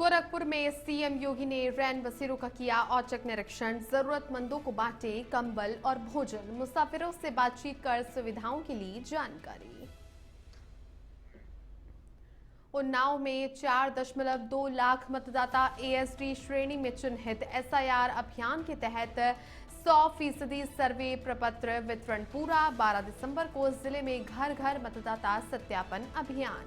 गोरखपुर में सीएम योगी ने रैन बसेरों का किया औचक निरीक्षण। जरूरतमंदों को बांटे कंबल और भोजन। मुसाफिरों से बातचीत कर सुविधाओं के लिए जानकारी। उन्नाव में 4.2 लाख मतदाता एएसडी श्रेणी में चिन्हित। एसआईआर अभियान के तहत 100% सर्वे प्रपत्र वितरण पूरा। 12 दिसंबर को जिले में घर घर मतदाता सत्यापन अभियान।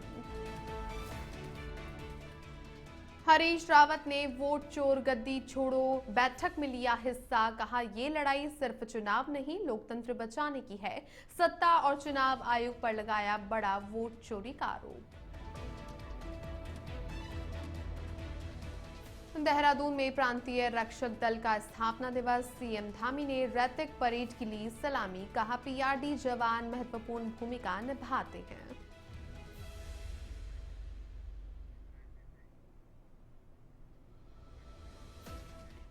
हरीश रावत ने वोट चोर गद्दी छोड़ो बैठक में लिया हिस्सा। कहा, ये लड़ाई सिर्फ चुनाव नहीं, लोकतंत्र बचाने की है। सत्ता और चुनाव आयोग पर लगाया बड़ा वोट चोरी का आरोप। देहरादून में प्रांतीय रक्षक दल का स्थापना दिवस। सीएम धामी ने रैतिक परेड की ली सलामी। कहा, पीआरडी जवान महत्वपूर्ण भूमिका निभाते हैं।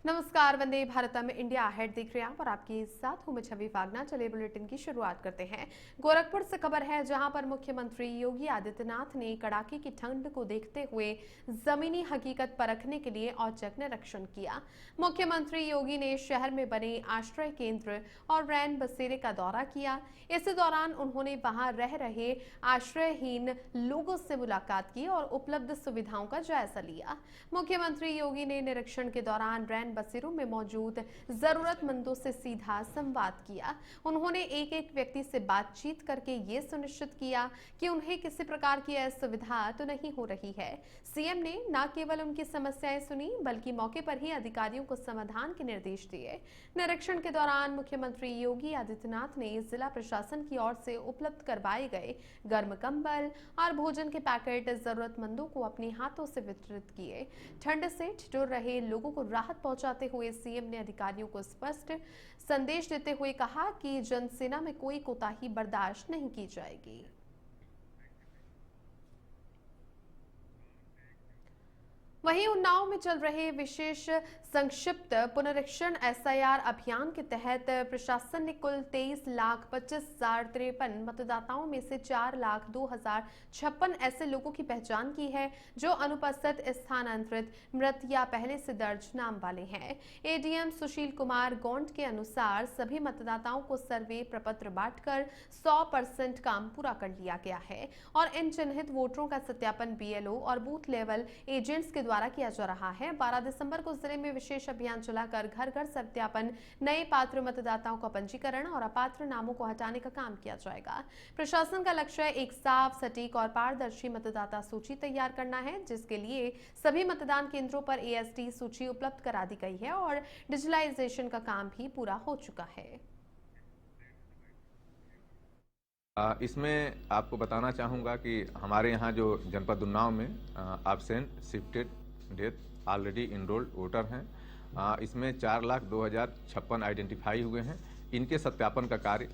नमस्कार, वंदे भारतम इंडिया हेड देख रहे हैं आप और आपके साथ हूं मैं छवि फागना। चलिए बुलेटिन की शुरुआत करते हैं। गोरखपुर से खबर है, जहां पर मुख्यमंत्री योगी आदित्यनाथ ने कड़ाके की ठंड को देखते हुए जमीनी हकीकत परखने के लिए औचक निरीक्षण किया। मुख्यमंत्री योगी ने शहर में बने आश्रय केंद्र और रैन बसेरे का दौरा किया। इसी दौरान उन्होंने वहां रह रहे आश्रयहीन लोगों से मुलाकात की और उपलब्ध सुविधाओं का जायजा लिया। मुख्यमंत्री योगी ने निरीक्षण के दौरान रैन बसेरों में मौजूद जरूरतमंदों से सीधा संवाद किया। उन्होंने एक एक व्यक्ति से बातचीत करके ये सुनिश्चित किया कि उन्हें किसी प्रकार की असुविधा तो नहीं हो रही है। सीएम ने न केवल उनकी समस्याएं सुनी, बल्कि मौके पर ही अधिकारियों को समाधान के निर्देश दिए। निरीक्षण के दौरान मुख्यमंत्री योगी आदित्यनाथ ने जिला प्रशासन की ओर से उपलब्ध करवाए गए गर्म कंबल और भोजन के पैकेट जरूरतमंदों को अपने हाथों से वितरित किए। ठंड से ठिठुर रहे लोगों को राहत पहुंचाते हुए सीएम ने अधिकारियों को स्पष्ट संदेश देते हुए कहा कि जनसेना में कोई कोताही बर्दाश्त नहीं की जाएगी। वहीं उन्नाव में चल रहे विशेष संक्षिप्त पुनरीक्षण एसआईआर अभियान के तहत प्रशासन ने कुल 23,25,053 मतदाताओं में से 4,02,056 ऐसे लोगों की पहचान की है जो अनुपस्थित, स्थानांतरित, मृत या पहले से दर्ज नाम वाले हैं। एडीएम सुशील कुमार गौंड के अनुसार सभी मतदाताओं को सर्वे प्रपत्र बांटकर 100% काम पूरा कर लिया गया है और इन चिन्हित वोटरों का सत्यापन बीएलओ और बूथ लेवल एजेंट्स के द्वारा किया जा रहा है। 12 दिसंबर को जिले में विशेष अभियान चलाकर घर घर सत्यापन, नए पात्र मतदाताओं का पंजीकरण और अपात्र नामों को हटाने का काम किया जाएगा। प्रशासन का लक्ष्य एक साफ, सटीक और पारदर्शी मतदाता सूची तैयार करना है, जिसके लिए सभी मतदान केंद्रों पर एएसडी सूची उपलब्ध करा दी गई है और डिजिटलाइजेशन का काम भी पूरा हो चुका है। इसमें आपको बताना चाहूँगा कि हमारे यहाँ जो जनपद उन्नाव में absent, shifted, death, already enrolled voter हैं, इसमें 4,02,056 आइडेंटिफाई हुए हैं। इनके सत्यापन का कार्य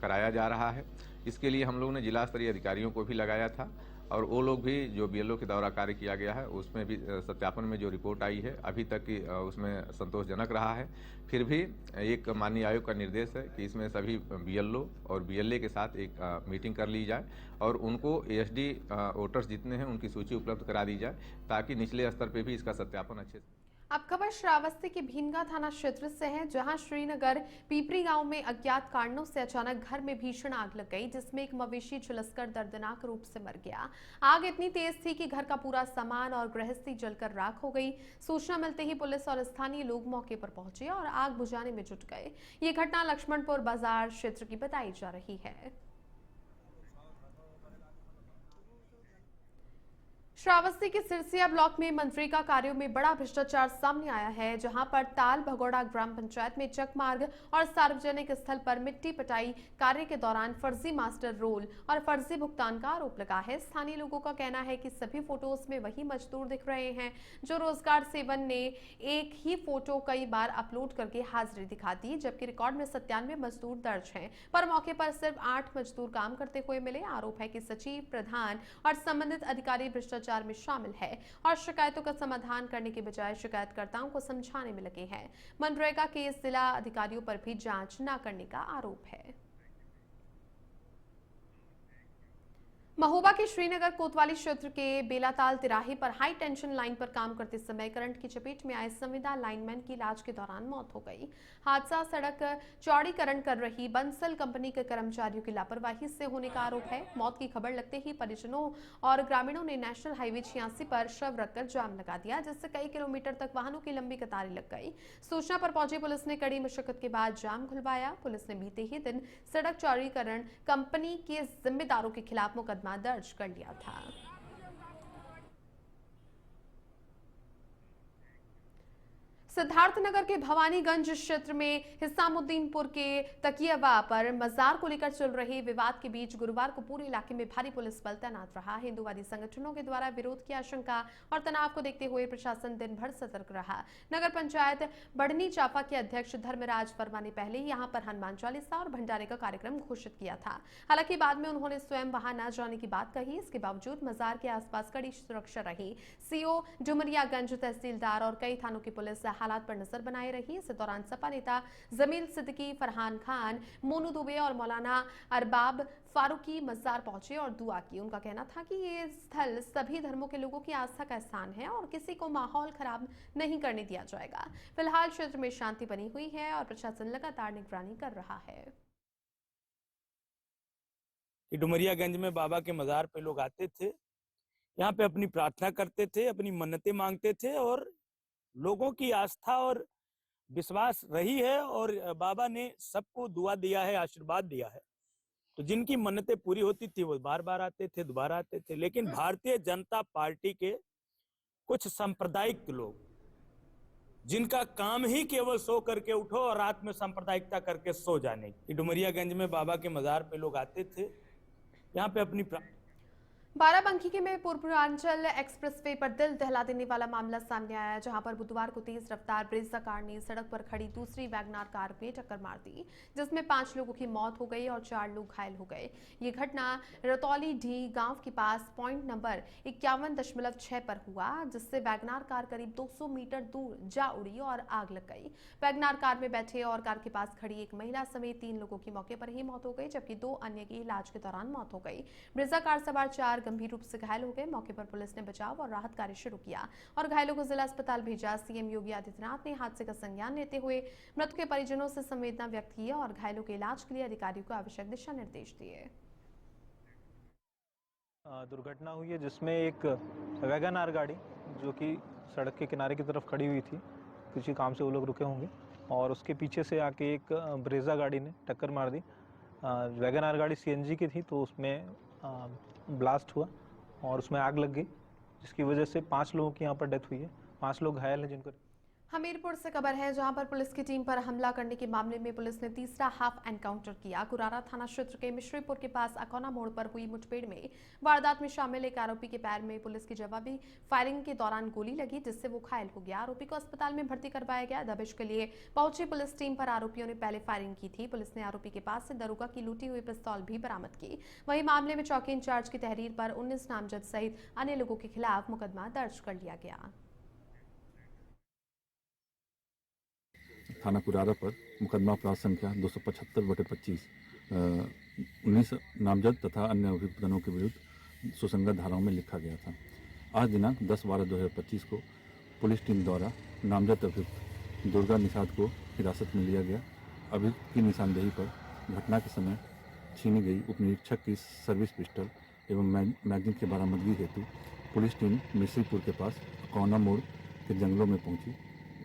कराया जा रहा है। इसके लिए हम लोगों ने जिला स्तरीय अधिकारियों को भी लगाया था और वो लोग भी जो बीएलओ के द्वारा कार्य किया गया है उसमें भी सत्यापन में जो रिपोर्ट आई है अभी तक की उसमें संतोषजनक रहा है। फिर भी एक माननीय आयोग का निर्देश है कि इसमें सभी बीएलओ और बीएलए के साथ एक मीटिंग कर ली जाए और उनको एएसडी वोटर्स जितने हैं उनकी सूची उपलब्ध करा दी जाए ताकि निचले स्तर पर भी इसका सत्यापन अच्छे से। अब खबर श्रावस्ती के भीनगा थाना क्षेत्र से है, जहां श्रीनगर पीपरी गांव में अज्ञात कारणों से अचानक घर में भीषण आग लग गई, जिसमें एक मवेशी झुलसकर दर्दनाक रूप से मर गया। आग इतनी तेज थी कि घर का पूरा सामान और गृहस्थी जलकर राख हो गई। सूचना मिलते ही पुलिस और स्थानीय लोग मौके पर पहुंचे और आग बुझाने में जुट गए। ये घटना लक्ष्मणपुर बाजार क्षेत्र की बताई जा रही है। श्रावस्ती के सिरसिया ब्लॉक में मनरेगा कार्यों में बड़ा भ्रष्टाचार सामने आया है, जहां पर ताल भगोड़ा ग्राम पंचायत में चक मार्ग और सार्वजनिक स्थल पर मिट्टी पटाई कार्य के दौरान फर्जी मास्टर रोल और फर्जी भुगतान का आरोप लगा है। स्थानीय लोगों का कहना है कि सभी फोटोज में वही मजदूर दिख रहे हैं जो रोजगार सेवन ने एक ही फोटो कई बार अपलोड करके हाजिरी दिखा दी, जबकि रिकॉर्ड में 97 मजदूर दर्ज हैं, पर मौके पर सिर्फ 8 मजदूर काम करते हुए मिले। आरोप है कि सचिव, प्रधान और संबंधित अधिकारी भ्रष्टाचार में शामिल है और शिकायतों का समाधान करने के बजाय शिकायतकर्ताओं को समझाने में लगे हैं। मनरेगा के जिला अधिकारियों पर भी जांच न करने का आरोप है। महोबा के श्रीनगर कोतवाली क्षेत्र के बेलाताल तिराहे पर हाई टेंशन लाइन पर काम करते समय करंट की चपेट में आए संविदा लाइनमैन की इलाज के दौरान मौत हो गई। हादसा सड़क चौड़ीकरण कर रही बंसल कंपनी के कर्मचारियों की लापरवाही से होने का आरोप है। मौत की खबर लगते ही परिजनों और ग्रामीणों ने नेशनल हाईवे 86 पर शव रखकर जाम लगा दिया, जिससे कई किलोमीटर तक वाहनों की लंबी कतारें लग गई। सूचना पर पहुंची पुलिस ने कड़ी मशक्कत के बाद जाम खुलवाया। पुलिस ने बीते ही दिन सड़क चौड़ीकरण कंपनी के जिम्मेदारों के खिलाफ मुकदमा दर्ज कर लिया था। सिद्धार्थनगर के भवानीगंज क्षेत्र में हिसामुद्दीनपुर के तकियावा पर मजार को लेकर चल रहे विवाद के बीच गुरुवार को पूरे इलाके में भारी पुलिस बल तैनात रहा। हिंदूवादी संगठनों के द्वारा विरोध की आशंका और तनाव को देखते हुए प्रशासन दिन भर सतर्क रहा। नगर पंचायत बढ़नी चापा के अध्यक्ष धर्मराज वर्मा ने पहले ही यहां पर हनुमान चालीसा और भंडारे का कार्यक्रम घोषित किया था। हालांकि बाद में उन्होंने स्वयं वहां न जाने की बात कही। इसके बावजूद मजार के आसपास कड़ी सुरक्षा रही। सीओ डुमरियागंज, तहसीलदार और कई थानों की पुलिस हालात पर नजर बनाए रही। इस दौरान सपा नेता जमील सिद्दीकी, फरहान खान, मोनू दुबे और मौलाना अरबाब फारूकी मजार पहुंचे और दुआ की। उनका कहना था कि ये स्थल सभी धर्मों के लोगों की आस्था का स्थान है और किसी को माहौल खराब नहीं करने दिया जाएगा। फिलहाल क्षेत्र में शांति बनी हुई है और प्रशासन लगातार निगरानी कर रहा है। डुमरियागंज में बाबा के मजार पे लोग आते थे, यहाँ पे अपनी प्रार्थना करते थे, अपनी मन्नतें मांगते थे और लोगों की आस्था और विश्वास रही है और बाबा ने सबको दुआ दिया है, आशीर्वाद दिया है। तो जिनकी मन्नतें पूरी होती थी वो बार बार आते थे, दोबारा आते थे। लेकिन भारतीय जनता पार्टी के कुछ सांप्रदायिक लोग, जिनका काम ही केवल सो करके उठो और रात में सांप्रदायिकता करके सो जाने की, डुमरियागंज में बाबा के मजार पे लोग आते थे, यहाँ पे अपनी बाराबंकी के में पूर्वांचल एक्सप्रेसवे पर दिल दहला देने वाला मामला सामने आया, जहां पर बुधवार को तेज रफ्तार ब्रेजा कार ने सड़क पर खड़ी दूसरी वैगनार कार में टक्कर मार दी, जिसमें 5 लोगों की मौत हो गई और 4 लोग घायल हो गए। ये घटना रतौली ढी गांव के पास पॉइंट नंबर 51.6 पर हुआ, जिससे वैगनार कार करीब 200 मीटर दूर जा उड़ी और आग लग गई। वैगनार कार में बैठे और कार के पास खड़ी एक महिला समेत 3 लोगों की मौके पर ही मौत हो गई, जबकि 2 अन्य की इलाज के दौरान मौत हो गई। ब्रेजा कार सवार 4 गंभीर रूप से घायल हो गए। मौके पर पुलिस ने बचाव और राहत कार्य शुरू किया और घायलों को जिला अस्पताल भेजा। सीएम योगी आदित्यनाथ ने हादसे का संज्ञान लेते हुए मृतक के परिजनों से संवेदना व्यक्त की और घायलों के इलाज के लिए अधिकारियों को आवश्यक दिशा निर्देश दिए। दुर्घटना हुई है जिसमें एक वैगन आर गाड़ी जो कि सड़क के किनारे की तरफ खड़ी हुई थी, किसी काम से वो लोग रुके होंगे, और उसके पीछे से आके एक ब्रेजा गाड़ी ने टक्कर मार दी। वैगन आर गाड़ी सीएनजी की थी, तो उसमें ब्लास्ट हुआ और उसमें आग लग गई, जिसकी वजह से 5 लोगों की यहाँ पर डेथ हुई है। 5 लोग घायल हैं जिनको। हमीरपुर से खबर है, जहां पर पुलिस की टीम पर हमला करने के मामले में पुलिस ने तीसरा हाफ एनकाउंटर किया। कुरारा थाना क्षेत्र के मिश्रीपुर के पास अकौना मोड़ पर हुई मुठभेड़ में वारदात में शामिल एक आरोपी के पैर में पुलिस की जवाबी फायरिंग के दौरान गोली लगी, जिससे वो घायल हो गया। आरोपी को अस्पताल में भर्ती करवाया गया। दबिश के लिए पहुंची पुलिस टीम पर आरोपियों ने पहले फायरिंग की थी। पुलिस ने आरोपी के पास से दरोगा की लूटी हुई पिस्तौल भी बरामद की। वहीं मामले में चौकी इंचार्ज की तहरीर पर 19 नामजद सहित अन्य लोगों के खिलाफ मुकदमा दर्ज कर लिया गया। थाना कुरारा पर मुकदमा अपराध संख्या 275/25 19 नामजद तथा अन्य अभियुक्तगणों के विरुद्ध सुसंगत धाराओं में लिखा गया था। आज दिनांक 10/12/2025 को पुलिस टीम द्वारा नामजद अभियुक्त दुर्गा निषाद को हिरासत में लिया गया। अभियुक्त की निशानदेही पर घटना के समय छीनी गई उपनिरीक्षक की सर्विस पिस्टल एवं मैगजीन की बरामदगी हेतु पुलिस टीम मिश्रीपुर के पास अकौना मोड़ के जंगलों में पहुंची।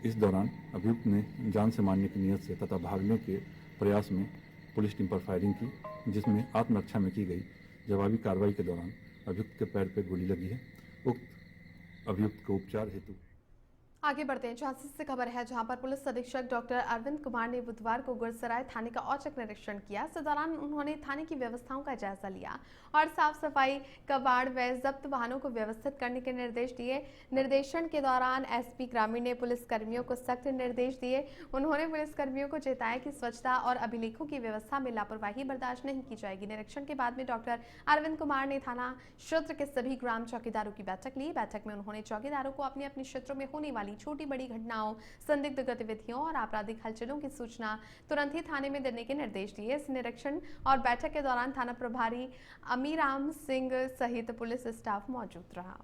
इस दौरान अभियुक्त ने जान से मारने की नियत से तथा भागने के प्रयास में पुलिस टीम पर फायरिंग की, जिसमें आत्मरक्षा में की गई जवाबी कार्रवाई के दौरान अभियुक्त के पैर पर गोली लगी है। उक्त अभियुक्त को उपचार हेतु आगे बढ़ते हैं। झांसी से खबर है, जहां पर पुलिस अधीक्षक डॉक्टर अरविंद कुमार ने बुधवार को गुरसराय थाने का औचक निरीक्षण किया। इस दौरान उन्होंने थाने की व्यवस्थाओं का जायजा लिया और साफ सफाई, कबाड़ व जब्त वाहनों को व्यवस्थित करने के निर्देश दिए। निर्देशन के दौरान एसपी ग्रामीण ने पुलिस कर्मियों को सख्त निर्देश दिए। उन्होंने पुलिस कर्मियों को चेताया कि स्वच्छता और अभिलेखों की व्यवस्था में लापरवाही बर्दाश्त नहीं की जाएगी। निरीक्षण के बाद में डॉक्टर अरविंद कुमार ने थाना क्षेत्र के सभी ग्राम चौकीदारों की बैठक ली। बैठक में उन्होंने चौकीदारों को अपने अपने क्षेत्रों में होने वाली छोटी बड़ी घटनाओं, संदिग्ध गतिविधियों और आपराधिक हलचलों की सूचना तुरंत ही थाने में देने के निर्देश दिए। इस निरीक्षण और बैठक के दौरान थाना प्रभारी अमीराम सिंह सहित पुलिस स्टाफ मौजूद रहा।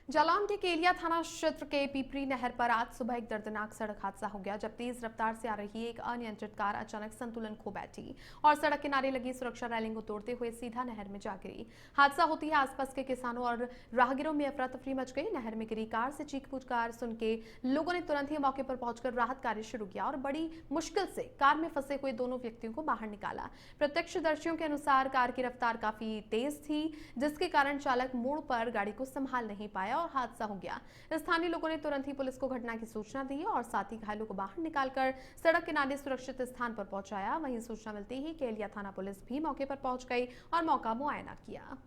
जालौन के केलिया थाना क्षेत्र के पिपरी नहर पर आज सुबह एक दर्दनाक सड़क हादसा हो गया, जब तेज रफ्तार से आ रही एक अनियंत्रित कार अचानक संतुलन खो बैठी और सड़क किनारे लगी सुरक्षा रेलिंग को तोड़ते हुए सीधा नहर में जा गिरी। हादसा होती है आसपास के किसानों और राहगीरों में अफरा तफरी मच गई। नहर में गिरी कार से चीख पुकार सुन के लोगों ने तुरंत ही मौके पर पहुंचकर राहत कार्य शुरू किया और बड़ी मुश्किल से कार में फंसे हुए दोनों व्यक्तियों को बाहर निकाला। प्रत्यक्षदर्शियों के अनुसार कार की रफ्तार काफी तेज थी, जिसके कारण चालक मोड़ पर गाड़ी को संभाल नहीं पाया और हादसा हो गया। स्थानीय लोगों ने तुरंत ही पुलिस को घटना की सूचना दी और साथ ही घायलों को बाहर निकालकर सड़क किनारे सुरक्षित स्थान पर पहुंचाया। वहीं सूचना मिलते ही केलिया थाना पुलिस भी मौके पर पहुंच गई और मौका मुआयना किया।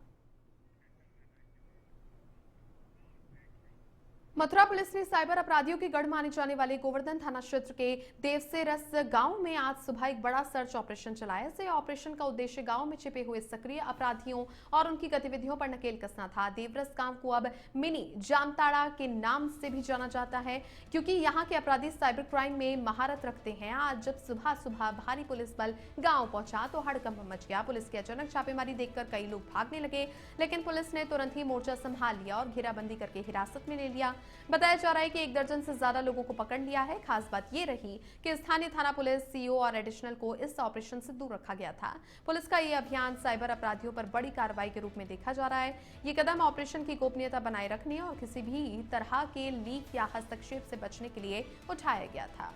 मथुरा पुलिस ने साइबर अपराधियों की गढ़ माने जाने वाले गोवर्धन थाना क्षेत्र के देवसेरस गांव में आज सुबह एक बड़ा सर्च ऑपरेशन चलाया। इस ऑपरेशन का उद्देश्य गांव में छिपे हुए सक्रिय अपराधियों और उनकी गतिविधियों पर नकेल कसना था। देवरस गांव को अब मिनी जामताड़ा के नाम से भी जाना जाता है, क्योंकि यहां के अपराधी साइबर क्राइम में महारत रखते हैं। आज जब सुबह सुबह भारी पुलिस बल गाँव पहुंचा तो हड़कंप मच गया। पुलिस की अचानक छापेमारी देखकर कई लोग भागने लगे, लेकिन पुलिस ने तुरंत ही मोर्चा संभाल लिया और घेराबंदी करके हिरासत में ले लिया। बताया जा रहा है कि 1 दर्जन से ज्यादा लोगों को पकड़ लिया है। खास बात यह रही कि स्थानीय थाना पुलिस, सीओ और एडिशनल को इस ऑपरेशन से दूर रखा गया था। पुलिस का यह अभियान साइबर अपराधियों पर बड़ी कार्रवाई के रूप में देखा जा रहा है। ये कदम ऑपरेशन की गोपनीयता बनाए रखने और किसी भी तरह के लीक या हस्तक्षेप से बचने के लिए उठाया गया था।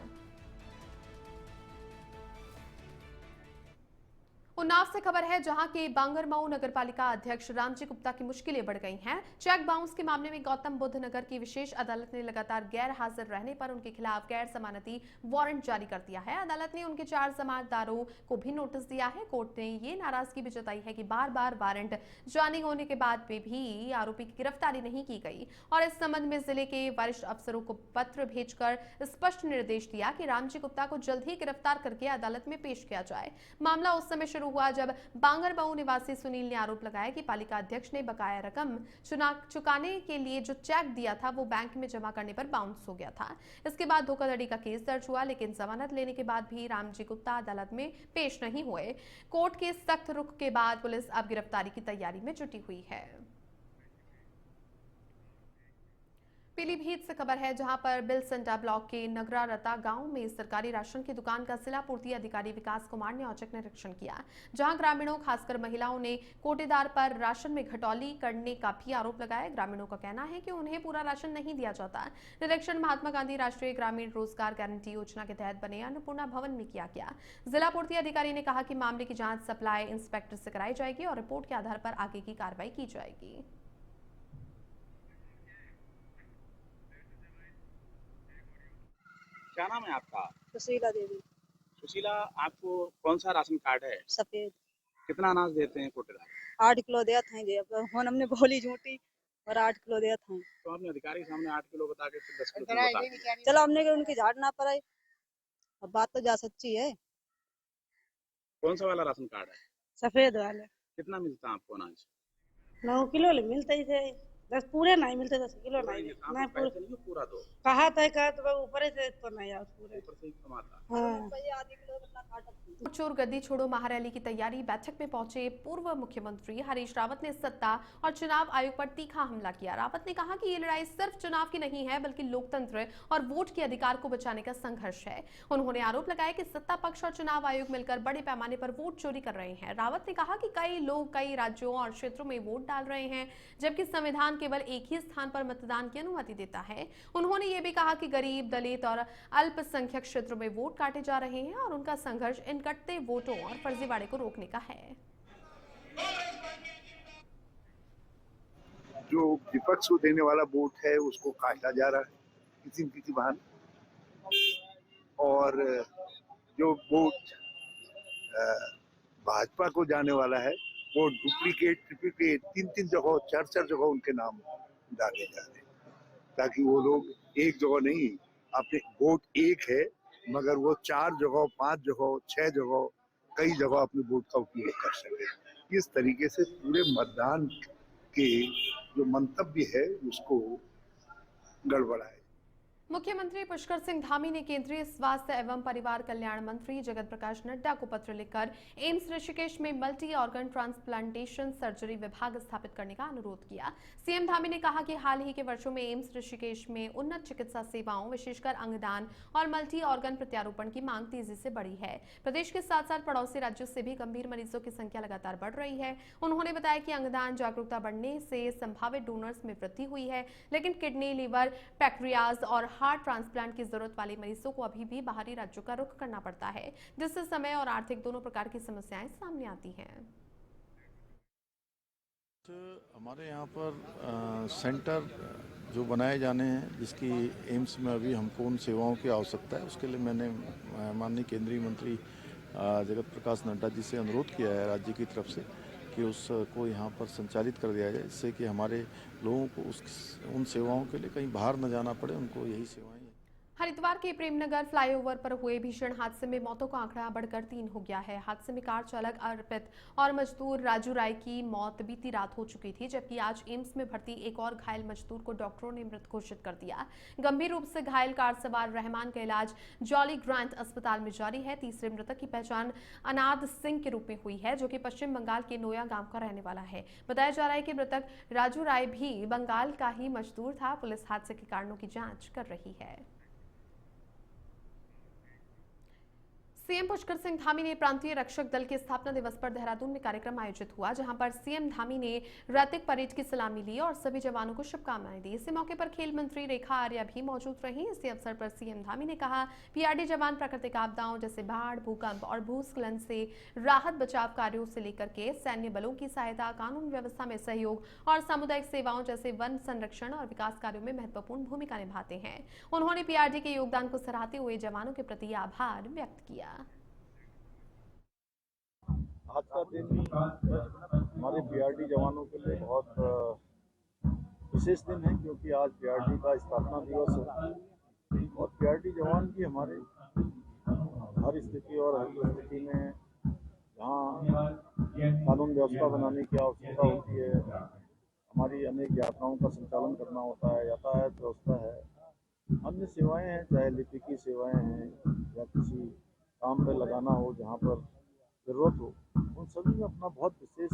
उन्नाव से खबर है, जहां के बांगरमऊ नगरपालिका अध्यक्ष रामजी गुप्ता की मुश्किलें बढ़ गई हैं। चेक बाउंस के मामले में गौतम बुद्ध नगर की विशेष अदालत ने लगातार गैर हाजिर रहने पर उनके खिलाफ गैर जमानती वारंट जारी कर दिया है। अदालत ने उनके 4 जमानतदारों को भी नोटिस दिया है। कोर्ट ने ये नाराजगी भी जताई है कि बार बार वारंट जारी होने के बाद भी आरोपी की गिरफ्तारी नहीं की गई और इस संबंध में जिले के वरिष्ठ अफसरों को पत्र भेजकर स्पष्ट निर्देश दिया कि रामजी गुप्ता को जल्द ही गिरफ्तार करके अदालत में पेश किया जाए। मामला उस समय शुरू हुआ जब बांगरमऊ निवासी सुनील ने आरोप लगाया कि पालिका अध्यक्ष ने बकाया रकम चुकाने के लिए जो चेक दिया था वो बैंक में जमा करने पर बाउंस हो गया था। इसके बाद धोखाधड़ी का केस दर्ज हुआ, लेकिन जमानत लेने के बाद भी रामजी गुप्ता अदालत में पेश नहीं हुए। कोर्ट के सख्त रुख के बाद पुलिस अब गिरफ्तारी की तैयारी में जुटी हुई है। पीलीभीत से खबर है, जहां पर बिलसंडा ब्लॉक के नगरा रता गांव में सरकारी राशन की दुकान का जिला पूर्ति अधिकारी विकास कुमार ने औचक निरीक्षण किया, जहां ग्रामीणों खासकर महिलाओं ने कोटेदार पर राशन में घटौली करने का भी आरोप लगाया। ग्रामीणों का कहना है कि उन्हें पूरा राशन नहीं दिया जाता। निरीक्षण महात्मा गांधी राष्ट्रीय ग्रामीण रोजगार गारंटी योजना के तहत बने अन्नपूर्णा भवन में किया गया। जिला पूर्ति अधिकारी ने कहा कि मामले की जाँच सप्लाई इंस्पेक्टर से कराई जाएगी और रिपोर्ट के आधार पर आगे की कार्रवाई की जाएगी। क्या नाम है आपका? सुशीला देवी। सुशीला, आपको कौन सा राशन कार्ड है? सफेद। कितना अनाज देते हैं कोटेदार? 8 किलो दिया था जी, अब हमने बोली झूठी और 8 किलो दिया था। तो आपने अधिकारी के सामने 8 किलो बता के फिर 10 किलो क्यों बता? चलो हमने उनकी झाड़ ना पड़ाई, अब बात तो जा सच्ची है। कौन सा वाला राशन कार्ड है? सफेद वाले। कितना मिलता है आपको अनाज? 9 किलो मिलते ही थे, 10 पूरे नहीं मिलते, 10 किलो नहीं नहीं पूरा दो कहा था तो ऊपर से तो नहीं आया, ऊपर से ही कमाता। हाँ। चोर गद्दी छोड़ो महारैली की तैयारी। बैठक में पहुंचे पूर्व मुख्यमंत्री हरीश रावत ने सत्ता और चुनाव आयोग पर तीखा हमला किया। रावत ने कहा कि ये लड़ाई सिर्फ चुनाव की नहीं है, बल्कि लोकतंत्र और वोट के अधिकार को बचाने का संघर्ष है। उन्होंने आरोप लगाया कि सत्ता पक्ष और चुनाव आयोग मिलकर बड़े पैमाने पर वोट चोरी कर रहे हैं। रावत ने कहा कि कई लोग कई राज्यों और क्षेत्रों में वोट डाल रहे हैं, जबकि संविधान केवल एक ही स्थान पर मतदान की अनुमति देता है। उन्होंने ये भी कहा कि गरीब, दलित और अल्पसंख्यक क्षेत्रों में वोट काटे जा रहे हैं और उनका संघर्ष इन कटते वोटों और फर्जीवाड़े को रोकने का है। जो विपक्ष को देने वाला वोट है उसको काटा जा रहा है किसी न किसी बहाने, और जो वोट भाजपा को जाने वाला है वो डुप्लीकेट, ट्रिप्लीकेट, 3-3 जगह, 4-4 जगह उनके नाम डाले जा रहे हैं, ताकि वो लोग एक जगह नहीं, अपने वोट एक है मगर वो 4 जगह, 5 जगह, 6 जगह, कई जगह अपने वोट का उपयोग कर सके। किस तरीके से पूरे मतदान के जो मंतव्य है उसको गड़बड़ाए। मुख्यमंत्री पुष्कर सिंह धामी ने केंद्रीय स्वास्थ्य एवं परिवार कल्याण मंत्री जगत प्रकाश नड्डा को पत्र लिखकर एम्स ऋषिकेश में मल्टी ऑर्गन ट्रांसप्लांटेशन सर्जरी विभाग स्थापित करने का अनुरोध किया। सीएम धामी ने कहा कि हाल ही के वर्षों में एम्स ऋषिकेश में उन्नत चिकित्सा सेवाओं विशेषकर अंगदान और मल्टी ऑर्गन प्रत्यारोपण की मांग तेजी से बढ़ी है। प्रदेश के साथ साथ पड़ोसी राज्यों से भी गंभीर मरीजों की संख्या लगातार बढ़ रही है। उन्होंने बताया कि अंगदान जागरूकता बढ़ने से संभावित डोनर्स में वृद्धि हुई है, लेकिन किडनी, लीवर, पैक्रियाज और हार्ट ट्रांसप्लांट की जरूरत वाले मरीजों को अभी भी बाहरी राज्यों का रुख करना पड़ता है, जिससे समय और आर्थिक दोनों प्रकार की समस्याएं सामने आती हैं। हमारे यहाँ पर सेंटर जो बनाए जाने हैं, जिसकी एम्स में अभी हमको उन सेवाओं की आवश्यकता है, उसके लिए मैंने माननीय केंद्रीय मंत्री जगत प्रकाश नड्डा जी से अनुरोध किया है राज्य की तरफ से कि उसको यहाँ पर संचालित कर दिया जाए, जिससे कि हमारे लोगों को उन सेवाओं के लिए कहीं बाहर न जाना पड़े, उनको यही सेवाएं। हरिद्वार के प्रेमनगर फ्लाईओवर पर हुए भीषण हादसे में मौतों का आंकड़ा बढ़कर 3 हो गया है। हादसे में कार चालक अर्पित और मजदूर राजू राय की मौत बीती रात हो चुकी थी, जबकि आज एम्स में भर्ती एक और घायल मजदूर को डॉक्टरों ने मृत घोषित कर दिया। गंभीर रूप से घायल कार सवार रहमान का इलाज जॉली ग्रांट अस्पताल में जारी है। तीसरे मृतक की पहचान अनाद सिंह के रूप में हुई है, जो कि पश्चिम बंगाल के नोया गांव का रहने वाला है। बताया जा रहा है कि मृतक राजू राय भी बंगाल का ही मजदूर था। पुलिस हादसे के कारणों की जांच कर रही है। सीएम पुष्कर सिंह धामी ने प्रांतीय रक्षक दल के स्थापना दिवस पर देहरादून में कार्यक्रम आयोजित हुआ, जहां पर सीएम धामी ने रैतिक परेड की सलामी ली और सभी जवानों को शुभकामनाएं दी। इसी मौके पर खेल मंत्री रेखा आर्या भी मौजूद रहीं। इसी अवसर पर सीएम धामी ने कहा, पीआरडी जवान प्राकृतिक आपदाओं जैसे बाढ़, भूकंप और भूस्खलन से राहत बचाव कार्यों से लेकर के सैन्य बलों की सहायता, कानून व्यवस्था में सहयोग और सामुदायिक सेवाओं जैसे वन संरक्षण और विकास कार्यों में महत्वपूर्ण भूमिका निभाते हैं। उन्होंने पीआरडी के योगदान को सराहते हुए जवानों के प्रति आभार व्यक्त किया। आज का दिन हमारे पीआरडी जवानों के लिए बहुत विशेष दिन है, क्योंकि आज पीआरडी का स्थापना दिवस है और पीआरडी जवान की हमारे हर स्थिति और हर परिस्थिति में जहाँ कानून व्यवस्था बनाने की आवश्यकता होती है, हमारी अनेक यात्राओं का संचालन करना होता है, यातायात व्यवस्था है, अन्य सेवाएं हैं, चाहे लिपिकी सेवाएं हैं या किसी काम पर लगाना हो जहाँ पर जरूरत हो, उन सभी में अपना बहुत विशेष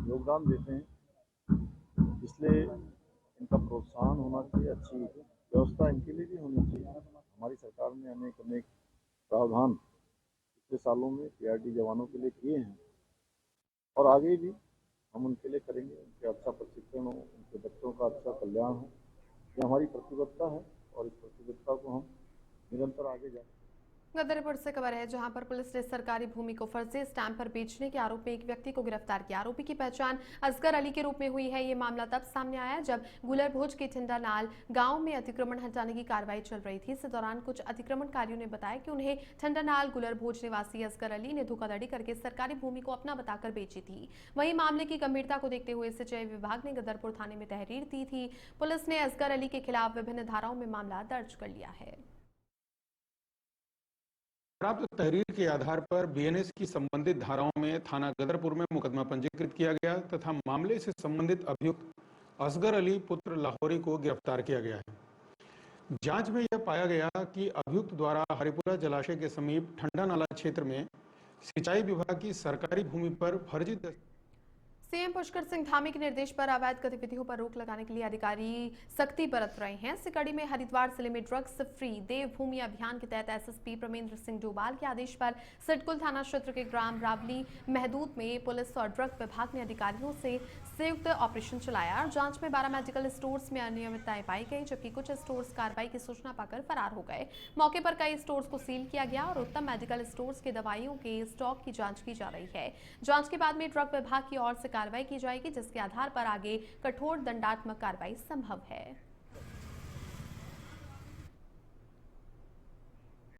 योगदान देते हैं। इसलिए इनका प्रोत्साहन होना चाहिए, अच्छी व्यवस्था इनके लिए भी होनी चाहिए। हमारी सरकार ने अनेक प्रावधान पिछले सालों में पीआरडी जवानों के लिए किए हैं और आगे भी हम उनके लिए करेंगे। उनके अच्छा प्रशिक्षण हो, उनके बच्चों का अच्छा कल्याण हो, ये हमारी प्रतिबद्धता है और इस प्रतिबद्धता को हम निरंतर आगे जाएं। गदरपुर से खबर है, जहां पर पुलिस ने सरकारी भूमि को फर्जी स्टैंप पर बेचने के आरोप में एक व्यक्ति को गिरफ्तार किया। आरोपी की पहचान असगर अली के रूप में हुई है। ये मामला तब सामने आया जब गुलरभोज के ठंडानाल गांव में अतिक्रमण हटाने की कार्रवाई चल रही थी। इस दौरान कुछ अतिक्रमणकारियों ने बताया कि उन्हें ठंडानाल गुलरभोज निवासी असगर अली ने धोखाधड़ी करके सरकारी भूमि को अपना बताकर बेची थी। वहीं मामले की गंभीरता को देखते हुए सिंचाई विभाग ने गदरपुर थाने में तहरीर दी थी। पुलिस ने असगर अली के खिलाफ विभिन्न धाराओं में मामला दर्ज कर लिया है। प्राप्त तहरीर के आधार पर बीएनएस की संबंधित धाराओं में थाना गदरपुर में मुकदमा पंजीकृत किया गया तथा मामले से संबंधित अभियुक्त असगर अली पुत्र लाहौरी को गिरफ्तार किया गया है। जांच में यह पाया गया कि अभियुक्त द्वारा हरिपुरा जलाशय के समीप ठंडा नाला क्षेत्र में सिंचाई विभाग की सरकारी भूमि पर फर्जी सीएम पुष्कर सिंह धामी के निर्देश पर अवैध गतिविधियों पर रोक लगाने के लिए अधिकारी सख्ती बरत रहे हैं। इसी कड़ी में हरिद्वार जिले में ड्रग्स फ्री देवभूमि अभियान के तहत एसएसपी प्रमेंद्र सिंह डोभाल के आदेश पर सिडकुल थाना क्षेत्र के ग्राम रावली महदूद में पुलिस और ड्रग विभाग ने अधिकारियों से संयुक्त ऑपरेशन चलाया और जांच में 12 मेडिकल स्टोर्स में अनियमितताएं पाई गई, जबकि कुछ स्टोर्स कार्रवाई की सूचना पाकर फरार हो गए। मौके पर कई स्टोर्स को सील किया गया और उत्तम मेडिकल स्टोर्स के दवाइयों के स्टॉक की जांच की जा रही है। जांच के बाद में ड्रग विभाग की ओर से कार्रवाई की जाएगी, जिसके आधार पर आगे कठोर दंडात्मक कार्रवाई संभव है।